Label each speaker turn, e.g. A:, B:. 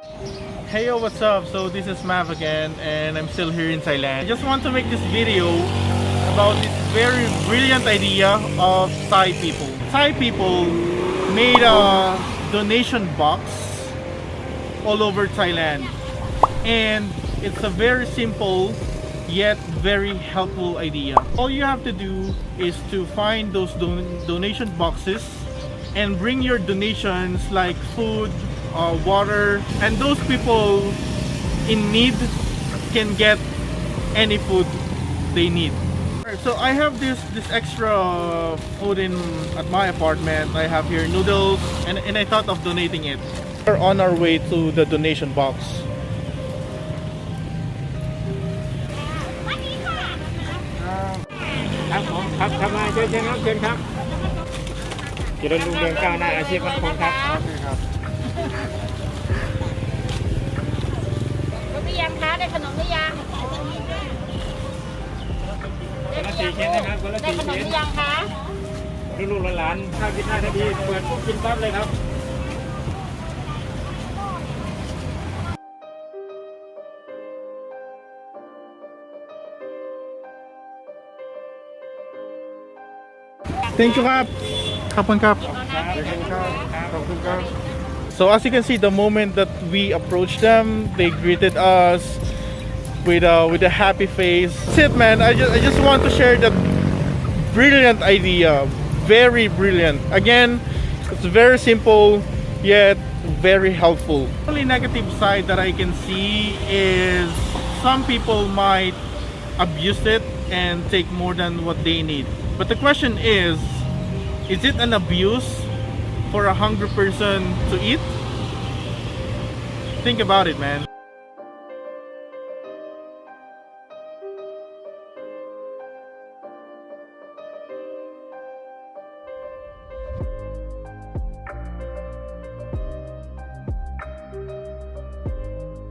A: Hey yo, what's up? So this is Mav again, and I'm still here in Thailand. I just want to make this video about this very brilliant idea of Thai people. Thai people made a donation box all over Thailand, and it's a very simple yet very helpful idea. All you have to do is to find those donation boxes and bring your donations like food, water, and those people in need can get any food they need. So I have this extra food at my apartment. I have here noodles, and I thought of donating it. We're on our way to the donation box. Thank you, Kap. Kapon, Kap. So as you can see, the moment that we approached them, they greeted us with a happy face. That's it, man. I just want to share that brilliant idea. Very brilliant. Again, it's very simple yet very helpful. The only negative side that I can see is some people might abuse it and take more than what they need. But the question is it an abuse for a hungry person to eat? Think about it, man.